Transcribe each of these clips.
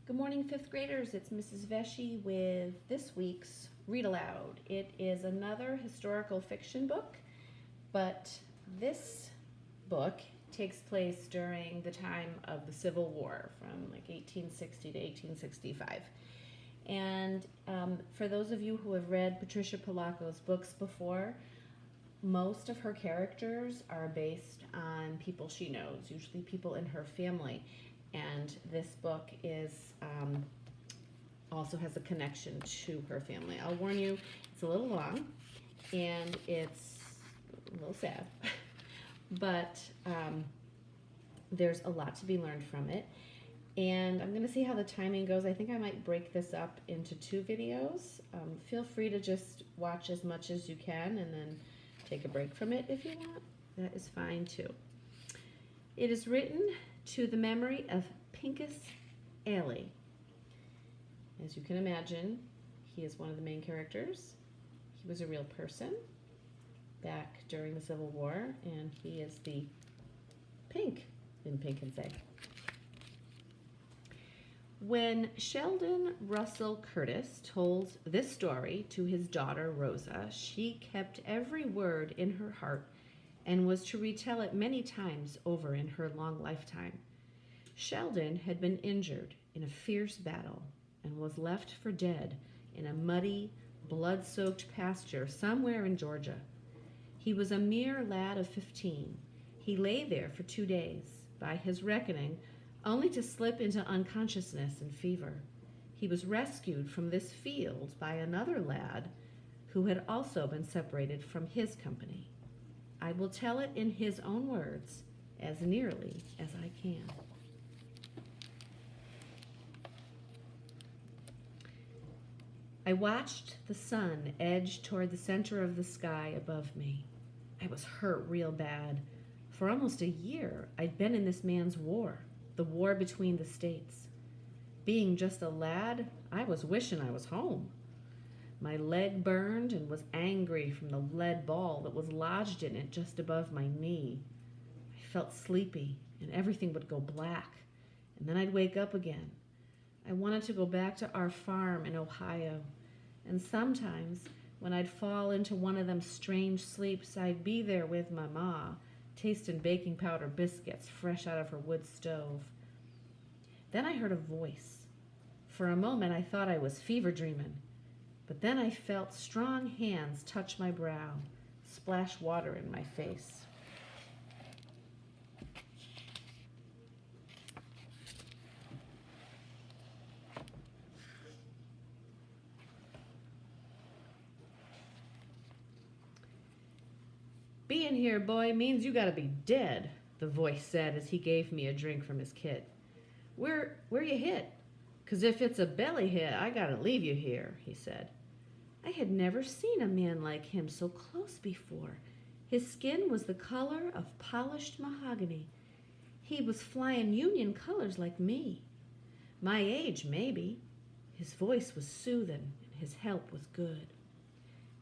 Good morning, fifth graders. It's Mrs. Veshy with this week's Read Aloud. It is another historical fiction book, but this book takes place during the time of the Civil War from like 1860 to 1865. And for those of you who have read Patricia Polacco's books before, most of her characters are based on people she knows, usually people in her family. And this book is also has a connection to her family. I'll warn you, it's a little long and it's a little sad, but there's a lot to be learned from it. And I'm going to see how the timing goes. I think I might break this up into 2 videos. Feel free to just watch as much as you can and then take a break from it if you want. That is fine too. It is written to the memory of Pincus Alley. As you can imagine, he is one of the main characters. He was a real person back during the Civil War, and he is the Pink in Pinkins Egg. When Sheldon Russell Curtis told this story to his daughter Rosa, she kept every word in her heart and was to retell it many times over in her long lifetime. Sheldon had been injured in a fierce battle and was left for dead in a muddy, blood-soaked pasture somewhere in Georgia. He was a mere lad of 15. He lay there for 2 days, by his reckoning, only to slip into unconsciousness and fever. He was rescued from this field by another lad who had also been separated from his company. I will tell it in his own words as nearly as I can. I watched the sun edge toward the center of the sky above me. I was hurt real bad. For almost a year, I'd been in this man's war, the war between the states. Being just a lad, I was wishing I was home. My leg burned and was angry from the lead ball that was lodged in it just above my knee. I felt sleepy, and everything would go black, and then I'd wake up again. I wanted to go back to our farm in Ohio, and sometimes when I'd fall into one of them strange sleeps, I'd be there with my ma, tasting baking powder biscuits fresh out of her wood stove. Then I heard a voice. For a moment I thought I was fever dreaming, but then I felt strong hands touch my brow, splash water in my face. Being here, boy, means you gotta be dead, the voice said as he gave me a drink from his kit. Where you hit? 'Cause if it's a belly hit, I gotta leave you here, he said. I had never seen a man like him so close before. His skin was the color of polished mahogany. He was flying Union colors like me. My age, maybe. His voice was soothing, and his help was good.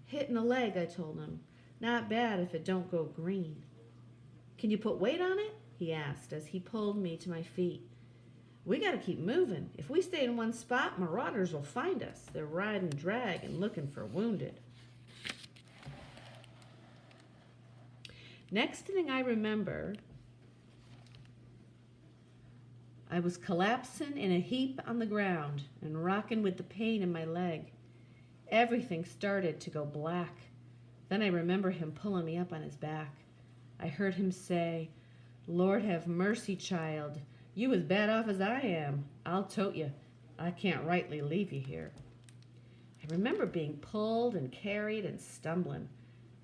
Hitting a leg, I told him. Not bad if it don't go green. Can you put weight on it? He asked as he pulled me to my feet. We gotta keep moving. If we stay in one spot, marauders will find us. They're riding drag and looking for wounded. Next thing I remember, I was collapsing in a heap on the ground and rocking with the pain in my leg. Everything started to go black. Then I remember him pulling me up on his back. I heard him say, Lord have mercy, child. You as bad off as I am. I'll tote you. I can't rightly leave you here. I remember being pulled and carried and stumbling.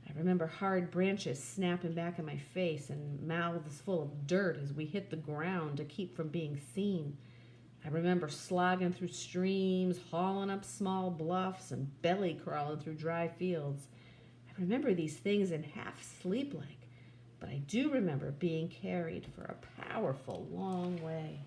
I remember hard branches snapping back in my face and mouths full of dirt as we hit the ground to keep from being seen. I remember slogging through streams, hauling up small bluffs, and belly crawling through dry fields. I remember these things in half sleep like, but I do remember being carried for a powerful long way.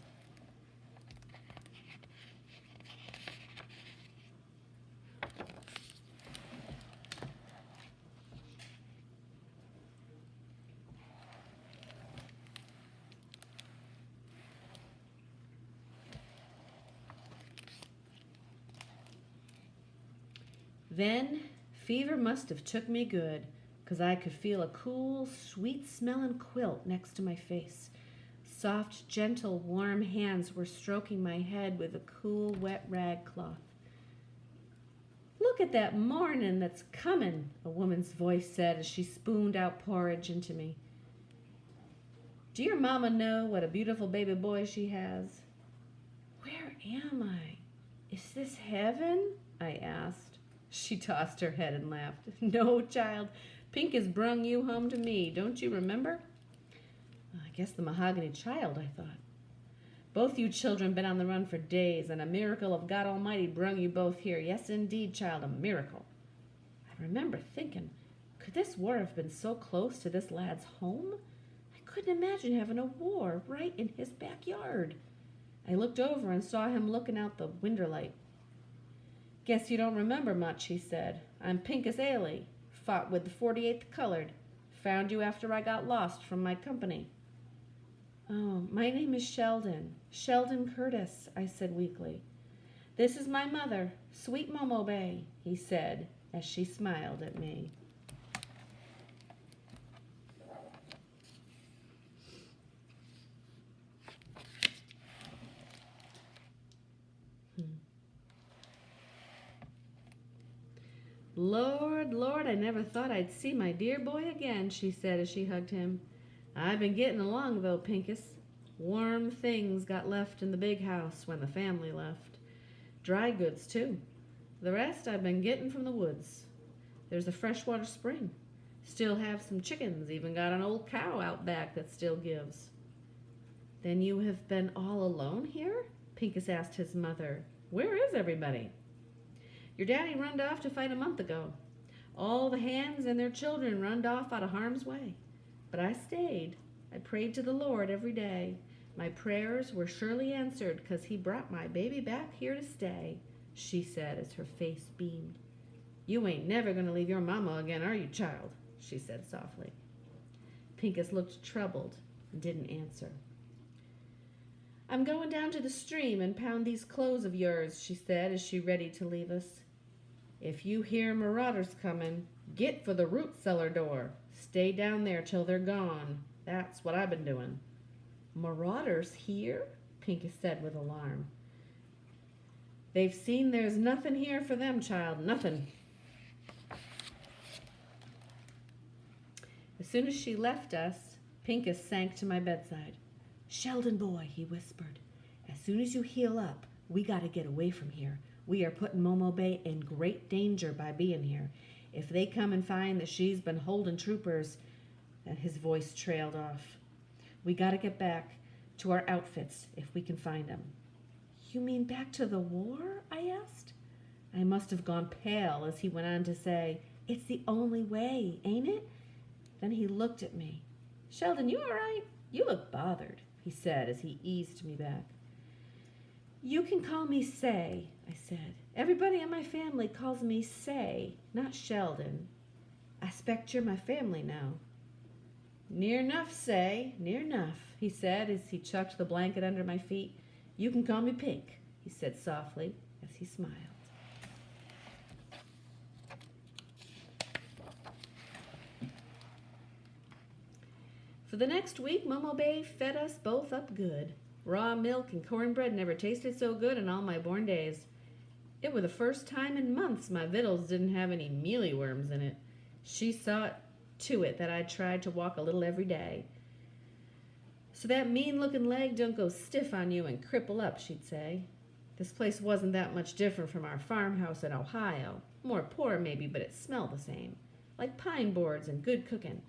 Then fever must have took me good, 'cause I could feel a cool, sweet-smelling quilt next to my face. Soft, gentle, warm hands were stroking my head with a cool, wet rag cloth. "Look at that mornin' that's comin'," a woman's voice said as she spooned out porridge into me. "Do your mama know what a beautiful baby boy she has?" "Where am I? Is this heaven?" I asked. She tossed her head and laughed. "No, child. Pink has brung you home to me. Don't you remember?" "I guess the mahogany child," I thought. "Both you children been on the run for days, and a miracle of God Almighty brung you both here. Yes, indeed, child, a miracle." I remember thinking, could this war have been so close to this lad's home? I couldn't imagine having a war right in his backyard. I looked over and saw him looking out the window light. "Guess you don't remember much," he said. "I'm Pincus Ailey, fought with the 48th Colored. Found you after I got lost from my company." "Oh, my name is Sheldon. Sheldon Curtis," I said weakly. "This is my mother, sweet Momo Bay," he said as she smiled at me. "Lord, Lord, I never thought I'd see my dear boy again," she said as she hugged him. "I've been getting along, though, Pincus. Warm things got left in the big house when the family left. Dry goods, too. The rest I've been getting from the woods. There's a freshwater spring. Still have some chickens, even got an old cow out back that still gives." "Then you have been all alone here?" Pincus asked his mother. "Where is everybody?" "Your daddy runned off to fight a month ago. All the hands and their children runned off out of harm's way. But I stayed. I prayed to the Lord every day. My prayers were surely answered, 'cause he brought my baby back here to stay," she said as her face beamed. "You ain't never going to leave your mama again, are you, child?" she said softly. Pincus looked troubled and didn't answer. "I'm going down to the stream and pound these clothes of yours," she said as she readied to leave us. "If you hear marauders coming, get for the root cellar door. Stay down there till they're gone. That's what I've been doing." "Marauders here?" Pincus said with alarm. "They've seen there's nothing here for them, child, nothing." As soon as she left us, Pincus sank to my bedside. "Sheldon boy," he whispered, "as soon as you heal up, we got to get away from here. We are putting Momo Bay in great danger by being here. If they come and find that she's been holding troopers," and his voice trailed off. "We got to get back to our outfits if we can find them." "You mean back to the war?" I asked. I must have gone pale as he went on to say, "It's the only way, ain't it?" Then he looked at me. "Sheldon, you all right? You look bothered," he said as he eased me back. "You can call me Say," I said. "Everybody in my family calls me Say, not Sheldon. I 'spect you're my family now." "Near enough, Say, near enough," he said as he chucked the blanket under my feet. "You can call me Pink," he said softly as he smiled. For the next week, Momo Bay fed us both up good. Raw milk and cornbread never tasted so good in all my born days. It was the first time in months my victuals didn't have any mealyworms in it. She saw to it that I tried to walk a little every day. "So that mean-looking leg don't go stiff on you and cripple up," she'd say. This place wasn't that much different from our farmhouse in Ohio. More poor, maybe, but it smelled the same. Like pine boards and good cooking.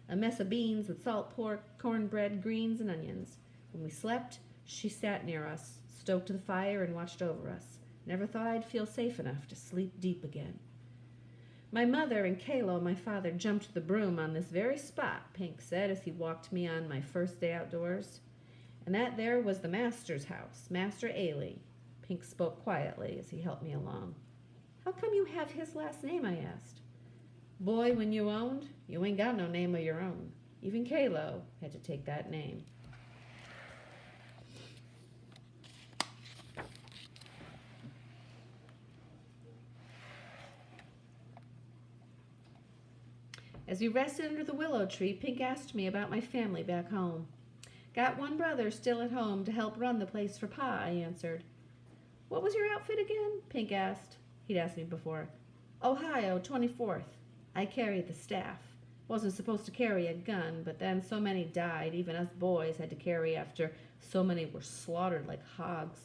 A mess of beans with salt pork, cornbread, greens, and onions. When we slept, she sat near us, stoked the fire, and watched over us. Never thought I'd feel safe enough to sleep deep again. "My mother and Kalo, my father, jumped the broom on this very spot," Pink said as he walked me on my first day outdoors. "And that there was the master's house, Master Ailey." Pink spoke quietly as he helped me along. "How come you have his last name?" I asked. "Boy, when you owned, you ain't got no name of your own. Even Kalo had to take that name." As we rested under the willow tree, Pink asked me about my family back home. Got one brother still at home to help run the place for Pa, I answered. What was your outfit again? Pink asked. He'd asked me before. Ohio, 24th. I carried the staff. Wasn't supposed to carry a gun, but then so many died, even us boys had to carry after so many were slaughtered like hogs.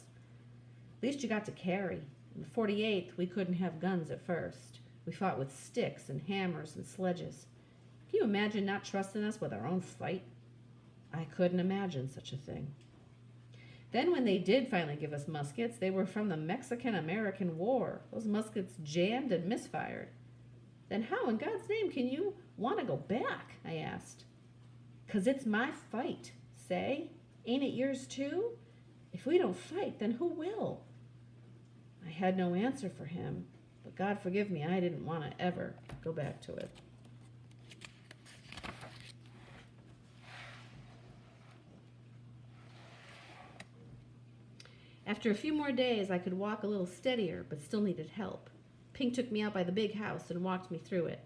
At least you got to carry. In the 48th, we couldn't have guns at first. We fought with sticks and hammers and sledges. Can you imagine not trusting us with our own fight? I couldn't imagine such a thing. Then when they did finally give us muskets, they were from the Mexican-American War. Those muskets jammed and misfired. Then how in God's name can you want to go back? I asked. 'Cause it's my fight, say. Ain't it yours too? If we don't fight, then who will? I had no answer for him, but God forgive me, I didn't want to ever go back to it. After a few more days, I could walk a little steadier, but still needed help. Pink took me out by the big house and walked me through it.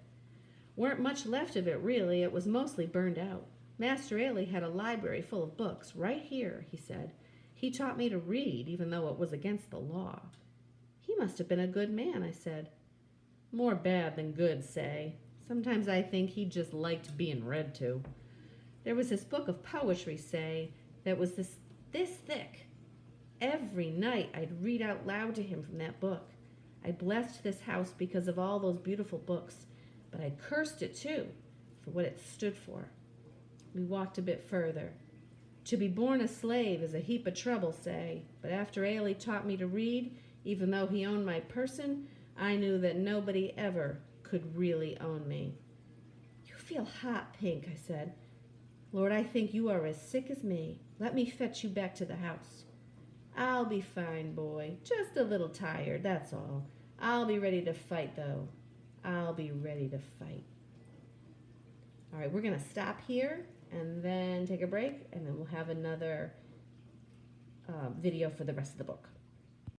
Weren't much left of it, really. It was mostly burned out. Master Ailey had a library full of books, right here, he said. He taught me to read, even though it was against the law. He must have been a good man, I said. More bad than good, say. Sometimes I think he just liked being read to. There was this book of poetry, say, that was this thick. Every night I'd read out loud to him from that book. I blessed this house because of all those beautiful books, but I cursed it too for what it stood for. We walked a bit further. To be born a slave is a heap of trouble, say, but after Ailey taught me to read, even though he owned my person, I knew that nobody ever could really own me. You feel hot, Pink, I said. Lord, I think you are as sick as me. Let me fetch you back to the house. I'll be fine, boy. Just a little tired, that's all. I'll be ready to fight, though. I'll be ready to fight. All right, we're going to stop here and then take a break, and then we'll have another video for the rest of the book.